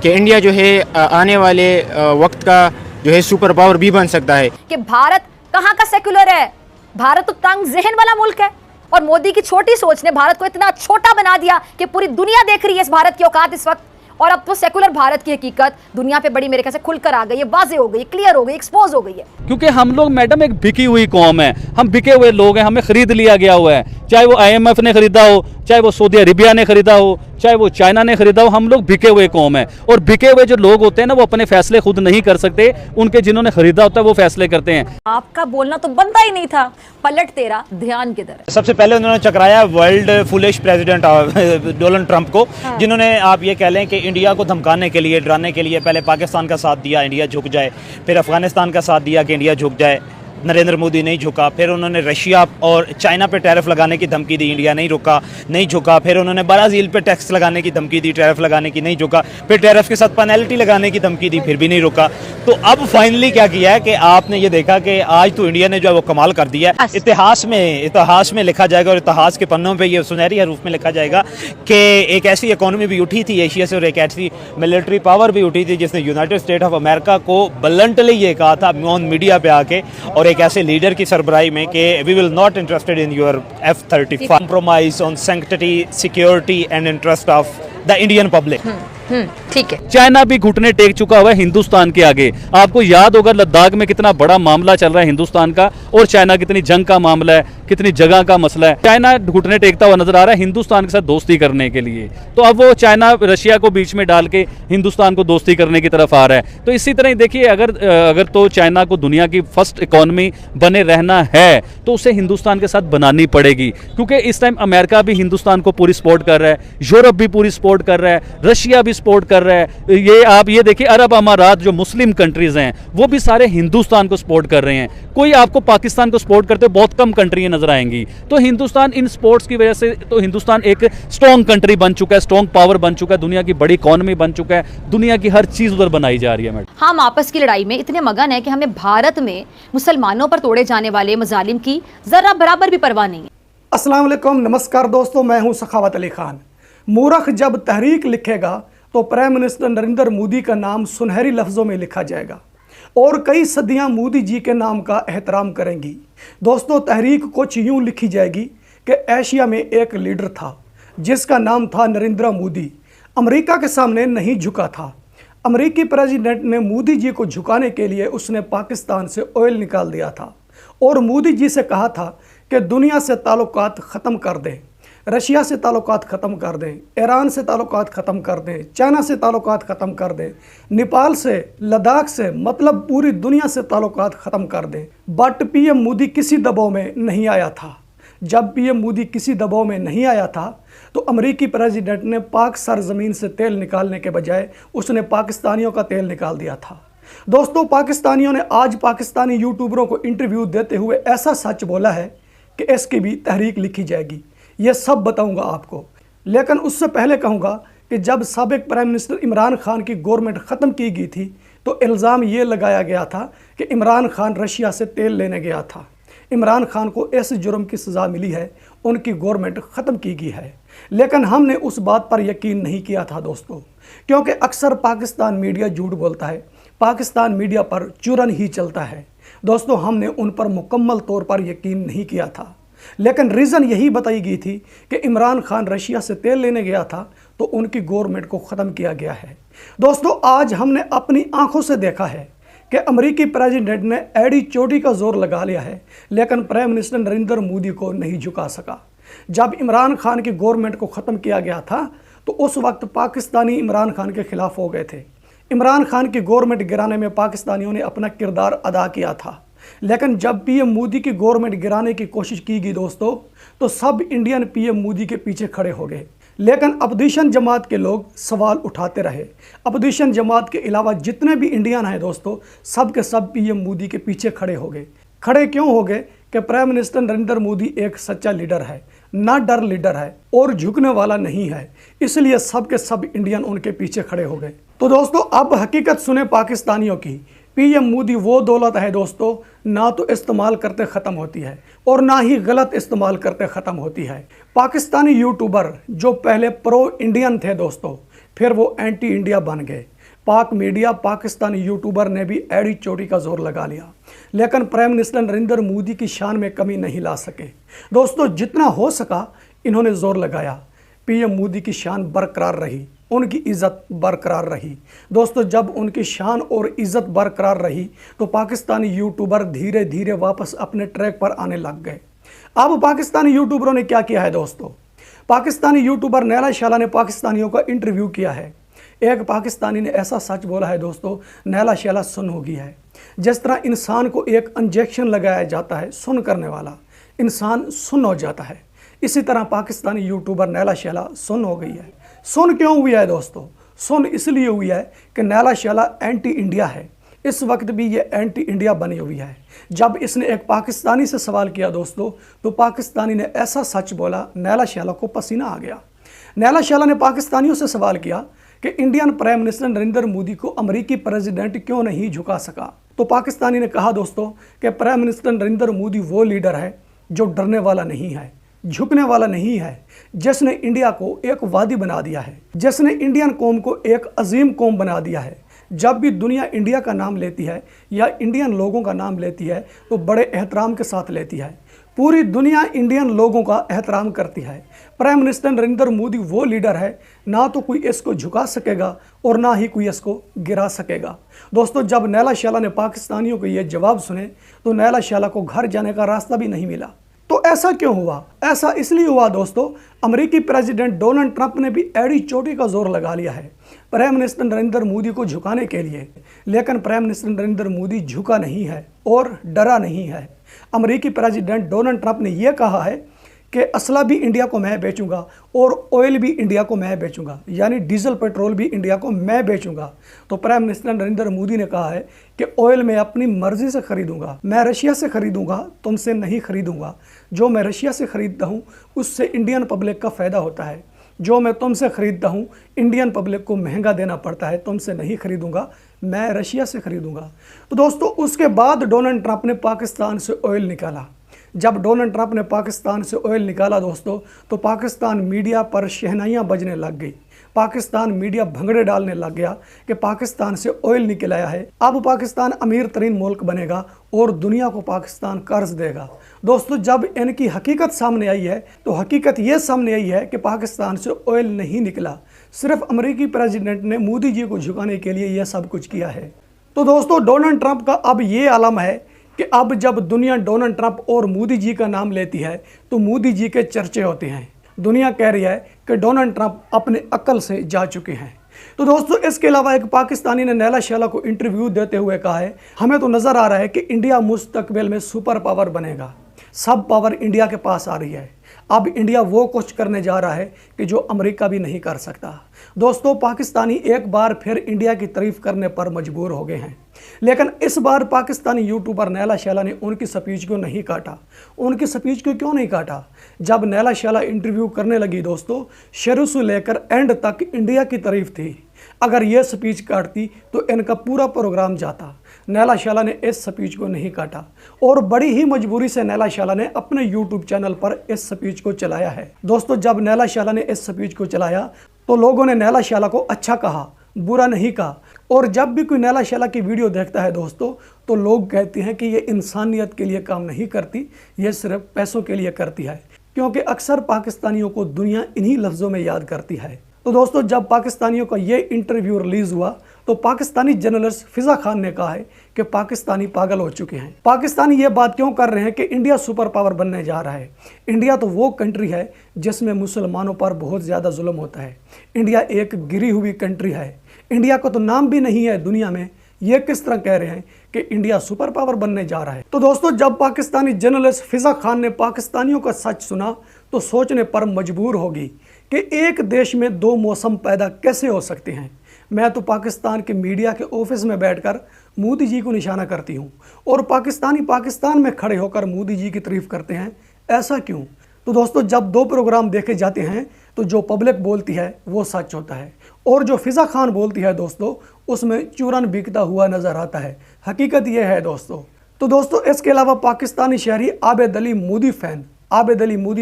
कि इंडिया जो है आने वाले वक्त का जो है सुपर पावर भी बन सकता है। कि भारत कहाँ का सेक्युलर है, भारत तो तंग जहन वाला मुल्क है और मोदी की छोटी सोच ने भारत को इतना छोटा बना दिया कि पूरी दुनिया देख रही है इस भारत की औकात इस वक्त। और अब तो सेकुलर भारत की हकीकत दुनिया पे बड़ी मेरे ख्याल से खुलकर आ गई है, वाजे हो गई, क्लियर हो गई, एक्सपोज हो गई है। क्योंकि हम लोग मैडम एक बिकी हुई कौम है, हम बिके हुए लोग हैं, हमें खरीद लिया गया हुआ है। चाहे वो IMF ने खरीदा हो, चाहे वो सऊदी अरेबिया ने खरीदा हो, चाहे वो चाइना ने खरीदा हो, हम लोग बिके हुए कौम है। और बिके हुए जो लोग होते हैं ना, वो अपने फैसले खुद नहीं कर सकते, उनके जिन्होंने खरीदा होता है वो फैसले करते हैं। आपका बोलना तो बनता ही नहीं था, पलट तेरा ध्यान किधर है। सबसे पहले उन्होंने चकराया world foolish president Donald Trump को, जिन्होंने आप ये कह लें कि इंडिया को धमकाने के लिए, डराने के लिए पहले पाकिस्तान का साथ दिया, इंडिया झुक जाए, फिर अफगानिस्तान का साथ दिया कि इंडिया झुक जाए, नरेंद्र मोदी नहीं झुका। फिर उन्होंने रशिया और चाइना पे टैरिफ लगाने की धमकी दी, इंडिया नहीं रुका, नहीं झुका। फिर उन्होंने ब्राज़ील पे टैक्स लगाने की धमकी दी, टैरिफ लगाने की, नहीं झुका। फिर टैरिफ के साथ पेनल्टी लगाने की धमकी दी, फिर भी नहीं रुका। तो अब फाइनली क्या किया है कि आपने ये देखा कि आज तो इंडिया ने जो है वो कमाल कर दिया है। इतिहास में लिखा जाएगा और इतिहास के पन्नों पे ये सुनहरी हरूफ में लिखा जाएगा कि एक ऐसी इकोनॉमी भी उठी थी एशिया से और एक ऐसी मिलिट्री पावर भी उठी थी जिसने यूनाइटेड स्टेट ऑफ अमेरिका को ब्लंटली ये कहा था ऑन मीडिया पे आके, और एक ऐसे लीडर की सरबराही में कि we will not interested in your F-35 compromise on sanctity, security and interest of the Indian public. ठीक है। चाइना भी घुटने टेक चुका हुआ है हिंदुस्तान के आगे। आपको याद होगा लद्दाख में कितना बड़ा मामला चल रहा है हिंदुस्तान का, और चाइना कितनी जंग का मामला है, कितनी जगह का मसला है। चाइना घुटने टेकता हुआ नजर आ रहा है हिंदुस्तान के साथ दोस्ती करने के लिए। तो अब वो चाइना रशिया को बीच में डाल के हिंदुस्तान को दोस्ती करने की तरफ आ रहा है। तो इसी तरह देखिए, अगर तो चाइना को दुनिया की फर्स्ट इकोनॉमी बने रहना है तो उसे हिंदुस्तान के साथ बनानी पड़ेगी, क्योंकि इस टाइम अमेरिका भी हिंदुस्तान को पूरी सपोर्ट कर रहा है, यूरोप भी पूरी सपोर्ट कर रहा है, रशिया भी सपोर्ट कर रहा है। आप ये देखिए, अरब अमारात जो मुस्लिम कंट्रीज हैं वो भी सारे हिंदुस्तान को सपोर्ट कर रहे हैं। कोई आपको पाकिस्तान को सपोर्ट करते बहुत कम कंट्रियां नजर आएंगी। तो हिंदुस्तान इन स्पोर्ट्स की वजह से तो हिंदुस्तान एक स्ट्रॉन्ग कंट्री बन चुका है, स्ट्रॉन्ग पावर बन चुका है, दुनिया की बड़ी इकोनॉमी बन चुका है, दुनिया की हर चीज उधर बनाई जा रही है। मैडम, हम आपस की लड़ाई में इतने मगन है कि हमें भारत में मुसलमानों पर तोड़े जाने वाले मजालिम की जरा बराबर भी परवाह नहीं है। अस्सलाम वालेकुम, नमस्कार दोस्तों, मैं हूं सखावत अली खान। मूर्ख जब तहरीक लिखेगा तो प्राइम मिनिस्टर नरेंद्र मोदी का नाम सुनहरी लफ्ज़ों में लिखा जाएगा और कई सदियां मोदी जी के नाम का एहतराम करेंगी। दोस्तों, तहरीक कुछ यूं लिखी जाएगी कि एशिया में एक लीडर था जिसका नाम था नरेंद्र मोदी, अमेरिका के सामने नहीं झुका था। अमेरिकी प्रेसिडेंट ने मोदी जी को झुकाने के लिए उसने पाकिस्तान से ऑयल निकाल दिया था और मोदी जी से कहा था कि दुनिया से ताल्लुकात ख़त्म कर दें, रशिया से ताल्लुकात ख़त्म कर दें, ईरान से ताल्लुकात ख़त्म कर दें, चाइना से ताल्लुकात ख़त्म कर दें, नेपाल से, लद्दाख से, मतलब पूरी दुनिया से ताल्लुकात ख़त्म कर दें। बट PM मोदी किसी दबाव में नहीं आया था। जब PM मोदी किसी दबाव में नहीं आया था तो अमेरिकी प्रेसिडेंट ने पाक सरजमीन से तेल निकालने के बजाय उसने पाकिस्तानियों का तेल निकाल दिया था। दोस्तों, पाकिस्तानियों ने आज पाकिस्तानी यूट्यूबरों को इंटरव्यू देते हुए ऐसा सच बोला है कि इसकी भी तहरीक लिखी जाएगी। ये सब बताऊंगा आपको, लेकिन उससे पहले कहूंगा कि जब साबिक प्राइम मिनिस्टर इमरान खान की गवर्नमेंट ख़त्म की गई थी तो इल्ज़ाम ये लगाया गया था कि इमरान खान रशिया से तेल लेने गया था। इमरान खान को ऐसे जुर्म की सज़ा मिली है, उनकी गवर्नमेंट ख़त्म की गई है, लेकिन हमने उस बात पर यकीन नहीं किया था दोस्तों, क्योंकि अक्सर पाकिस्तान मीडिया झूठ बोलता है, पाकिस्तान मीडिया पर चुरन ही चलता है। दोस्तों, हमने उन पर मुकम्मल तौर पर यकीन नहीं किया था, लेकिन रीज़न यही बताई गई थी कि इमरान खान रशिया से तेल लेने गया था तो उनकी गवर्नमेंट को ख़त्म किया गया है। दोस्तों, आज हमने अपनी आंखों से देखा है कि अमेरिकी प्रेसिडेंट ने एड़ी चोटी का जोर लगा लिया है, लेकिन प्राइम मिनिस्टर नरेंद्र मोदी को नहीं झुका सका। जब इमरान खान की गवर्नमेंट को ख़त्म किया गया था तो उस वक्त पाकिस्तानी इमरान खान के खिलाफ हो गए थे। इमरान खान की गवर्नमेंट गिराने में पाकिस्तानियों ने अपना किरदार अदा किया था, लेकिन जब PM मोदी की गवर्नमेंट गिराने की कोशिश की गई दोस्तों तो सब इंडियन PM मोदी के पीछे खड़े हो गए। लेकिन अपोजिशन जमात के लोग सवाल उठाते रहे। अपोजिशन जमात के अलावा जितने भी इंडियन हैं दोस्तों, सब के सब PM मोदी के पीछे खड़े हो गए। खड़े क्यों हो गए? कि प्राइम मिनिस्टर नरेंद्र मोदी एक सच्चा लीडर है, ना डर लीडर है और झुकने वाला नहीं है, इसलिए सब के सब इंडियन उनके पीछे खड़े हो गए। तो दोस्तों, अब हकीकत सुने पाकिस्तानियों की। PM मोदी वो दौलत है दोस्तों, ना तो इस्तेमाल करते ख़त्म होती है और ना ही गलत इस्तेमाल करते ख़त्म होती है। पाकिस्तानी यूट्यूबर जो पहले प्रो इंडियन थे दोस्तों, फिर वो एंटी इंडिया बन गए। पाक मीडिया, पाकिस्तानी यूट्यूबर ने भी एड़ी चोटी का जोर लगा लिया, लेकिन प्राइम मिनिस्टर नरेंद्र मोदी की शान में कमी नहीं ला सके। दोस्तों, जितना हो सका इन्होंने जोर लगाया, पीएम मोदी की शान बरकरार रही, उनकी इज़्ज़त बरकरार रही। दोस्तों, जब उनकी शान और इज़्ज़त बरकरार रही तो पाकिस्तानी यूट्यूबर धीरे धीरे वापस अपने ट्रैक पर आने लग गए। अब पाकिस्तानी यूट्यूबरों ने क्या किया है दोस्तों, पाकिस्तानी यूट्यूबर नैला शैला ने पाकिस्तानियों का इंटरव्यू किया है। एक पाकिस्तानी ने ऐसा सच बोला है दोस्तों, नैला शैला सुन हो गई है। जिस तरह इंसान को एक इंजेक्शन लगाया जाता है सुन करने वाला, इंसान सुन हो जाता है, इसी तरह पाकिस्तानी यूट्यूबर नैला शैला सुन हो गई है। सुन क्यों हुई है दोस्तों? सुन इसलिए हुई है कि नैला शैला एंटी इंडिया है। इस वक्त भी ये एंटी इंडिया बनी हुई है। जब इसने एक पाकिस्तानी से सवाल किया दोस्तों, तो पाकिस्तानी ने ऐसा सच बोला, नैला शैला को पसीना आ गया। नैला शैला ने पाकिस्तानियों से सवाल किया कि Indian prime minister Narendra Modi को अमेरिकी प्रेसिडेंट क्यों नहीं झुका सका। तो पाकिस्तानी ने कहा दोस्तों कि प्राइम मिनिस्टर नरेंद्र मोदी वो लीडर है जो डरने वाला नहीं है, झुकने वाला नहीं है, जिसने इंडिया को एक वादी बना दिया है, जिसने इंडियन कौम को एक अजीम कौम बना दिया है। जब भी दुनिया इंडिया का नाम लेती है या इंडियन लोगों का नाम लेती है तो बड़े एहतराम के साथ लेती है। पूरी दुनिया इंडियन लोगों का एहतराम करती है। प्राइम मिनिस्टर नरेंद्र मोदी वो लीडर है, ना तो कोई इसको झुका सकेगा और ना ही कोई इसको गिरा सकेगा। दोस्तों, जब नैला शैला ने पाकिस्तानियों को ये जवाब सुने तो नैला शैला को घर जाने का रास्ता भी नहीं मिला। तो ऐसा क्यों हुआ? ऐसा इसलिए हुआ दोस्तों, अमेरिकी प्रेसिडेंट डोनाल्ड ट्रंप ने भी एड़ी चोटी का जोर लगा लिया है प्राइम मिनिस्टर नरेंद्र मोदी को झुकाने के लिए, लेकिन प्राइम मिनिस्टर नरेंद्र मोदी झुका नहीं है और डरा नहीं है। अमेरिकी प्रेसिडेंट डोनाल्ड ट्रंप ने यह कहा है कि असला भी इंडिया को मैं बेचूंगा और ऑयल भी इंडिया को मैं बेचूंगा, यानी डीजल पेट्रोल भी इंडिया को मैं बेचूंगा। तो प्राइम मिनिस्टर नरेंद्र मोदी ने कहा है कि ऑयल मैं अपनी मर्जी से खरीदूंगा, मैं रशिया से खरीदूंगा, तुमसे नहीं खरीदूंगा। जो मैं रशिया से खरीदता हूं उससे इंडियन पब्लिक का फ़ायदा होता है, जो मैं तुमसे खरीदता हूं इंडियन पब्लिक को महंगा देना पड़ता है, तुमसे नहीं खरीदूंगा, मैं रशिया से खरीदूंगा। तो दोस्तों, उसके बाद डोनाल्ड ट्रंप ने पाकिस्तान से ऑयल निकाला। जब डोनाल्ड ट्रंप ने पाकिस्तान से ऑयल निकाला दोस्तों, तो पाकिस्तान मीडिया पर शहनाइयाँ बजने लग गई। पाकिस्तान मीडिया भंगड़े डालने लग गया कि पाकिस्तान से ऑयल निकल आया है, अब पाकिस्तान अमीर तरीन मुल्क बनेगा और दुनिया को पाकिस्तान कर्ज देगा। दोस्तों, जब इनकी हकीकत सामने आई है तो हकीकत ये सामने आई है कि पाकिस्तान से ऑयल नहीं निकला, सिर्फ अमेरिकी प्रेसिडेंट ने मोदी जी को झुकाने के लिए यह सब कुछ किया है। तो दोस्तों, डोनाल्ड ट्रंप का अब ये आलम है कि अब जब दुनिया डोनाल्ड ट्रंप और मोदी जी का नाम लेती है तो मोदी जी के चर्चे होते हैं। दुनिया कह रही है कि डोनाल्ड ट्रंप अपने अक्ल से जा चुके हैं। तो दोस्तों, इसके अलावा एक पाकिस्तानी ने नैला शैला को इंटरव्यू देते हुए कहा है, हमें तो नज़र आ रहा है कि इंडिया मुस्तकबिल में सुपर पावर बनेगा, सब पावर इंडिया के पास आ रही है। अब इंडिया वो कुछ करने जा रहा है कि जो अमेरिका भी नहीं कर सकता। दोस्तों, पाकिस्तानी एक बार फिर इंडिया की तारीफ करने पर मजबूर हो गए हैं, लेकिन इस बार पाकिस्तानी यूट्यूबर नैला शैला ने उनकी स्पीच को नहीं काटा। उनकी स्पीच को क्यों नहीं काटा? जब नैला शैला इंटरव्यू करने लगी दोस्तों, शुरू से लेकर एंड तक इंडिया की तारीफ थी। अगर ये स्पीच काटती तो इनका पूरा प्रोग्राम जाता। नैला शैला ने इस स्पीच को नहीं काटा और बड़ी ही मजबूरी से नैला शैला ने अपने यूट्यूब चैनल पर इस स्पीच को चलाया है। दोस्तों, जब नैला शैला ने इस स्पीच को चलाया तो लोगों ने नैला शैला को अच्छा कहा, बुरा नहीं कहा। और जब भी कोई नैला शैला की वीडियो देखता है दोस्तों, तो लोग कहते हैं कि ये इंसानियत के लिए काम नहीं करती, ये सिर्फ पैसों के लिए करती है, क्योंकि अक्सर पाकिस्तानियों को दुनिया इन्हीं लफ्ज़ों में याद करती है। तो दोस्तों, जब पाकिस्तानियों का ये इंटरव्यू रिलीज़ हुआ तो पाकिस्तानी जर्नलिस्ट फिजा खान ने कहा है कि पाकिस्तानी पागल हो चुके हैं। पाकिस्तानी ये बात क्यों कर रहे हैं कि इंडिया सुपर पावर बनने जा रहा है? इंडिया तो वो कंट्री है जिसमें मुसलमानों पर बहुत ज़्यादा जुल्म होता है। इंडिया एक गिरी हुई कंट्री है, इंडिया का तो नाम भी नहीं है दुनिया में। ये किस तरह कह रहे हैं कि इंडिया सुपर पावर बनने जा रहा है? तो दोस्तों, जब पाकिस्तानी जर्नलिस्ट फिजा खान ने पाकिस्तानियों का सच सुना तो सोचने पर मजबूर होगी कि एक देश में दो मौसम पैदा कैसे हो सकते हैं। मैं तो पाकिस्तान के मीडिया के ऑफिस में बैठकर मोदी जी को निशाना करती हूँ और पाकिस्तानी पाकिस्तान में खड़े होकर मोदी जी की तारीफ करते हैं, ऐसा क्यों? तो दोस्तों, जब दो प्रोग्राम देखे जाते हैं तो जो पब्लिक बोलती है वो सच होता है और जो फिजा खान बोलती है दोस्तों, उसमें चूरन बिकता हुआ नजर आता है। हकीकत ये है दोस्तों। तो दोस्तों, इसके अलावा पाकिस्तानी शहरी आबिद अली मोदी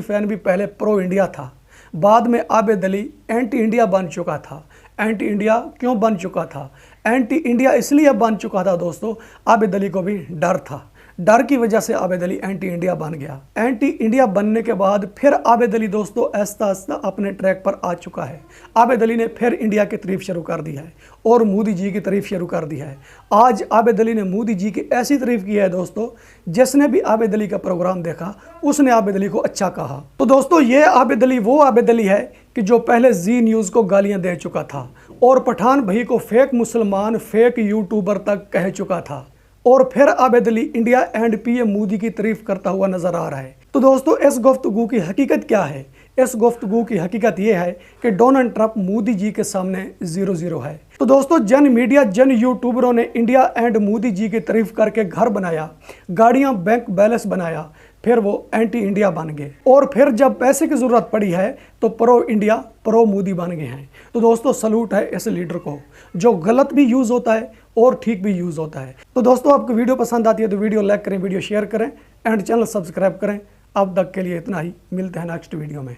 फ़ैन भी पहले प्रो इंडिया था, बाद में आबिद अली एंटी इंडिया बन चुका था। एंटी इंडिया क्यों बन चुका था? एंटी इंडिया इसलिए बन चुका था दोस्तों, आबिद अली को भी डर था। डर की वजह से आबिद अली एंटी इंडिया बन गया। एंटी इंडिया बनने के बाद फिर आबिद अली दोस्तों आहिस्ता आहिस्ता अपने ट्रैक पर आ चुका है। आबिद अली ने फिर इंडिया की तारीफ शुरू कर दी है और मोदी जी की तारीफ शुरू कर दी है। आज आबिद अली ने मोदी जी की ऐसी तारीफ की है दोस्तों, जिसने भी आबिद अली का प्रोग्राम देखा उसने आबिद अली को अच्छा कहा। तो दोस्तों ये आबिद अली वो आबिद अली है कि जो पहले जी न्यूज़ को गालियां दे चुका था और पठान भाई को फेक मुसलमान, फेक यूट्यूबर तक कह चुका था, और फिर Abid Ali India and PM Modi की तारीफ करता हुआ नजर आ रहा है। तो दोस्तों इस गुफ्तगू की हकीकत क्या है? इस गुफ्तगू की हकीकत यह है कि डोनाल्ड ट्रंप मोदी जी के सामने 0-0 है। तो दोस्तों जन मीडिया, जन यूट्यूबरों ने इंडिया एंड मोदी जी की तारीफ करके घर बनाया, गाड़ियां, बैंक बैलेंस बनाया, फिर वो एंटी इंडिया बन गए, और फिर जब पैसे की ज़रूरत पड़ी है तो प्रो इंडिया, प्रो मोदी बन गए हैं। तो दोस्तों सलूट है इस लीडर को, जो गलत भी यूज़ होता है और ठीक भी यूज़ होता है। तो दोस्तों आपको वीडियो पसंद आती है तो वीडियो लाइक करें, वीडियो शेयर करें एंड चैनल सब्सक्राइब करें। अब तक के लिए इतना ही, मिलते हैं नेक्स्ट वीडियो में।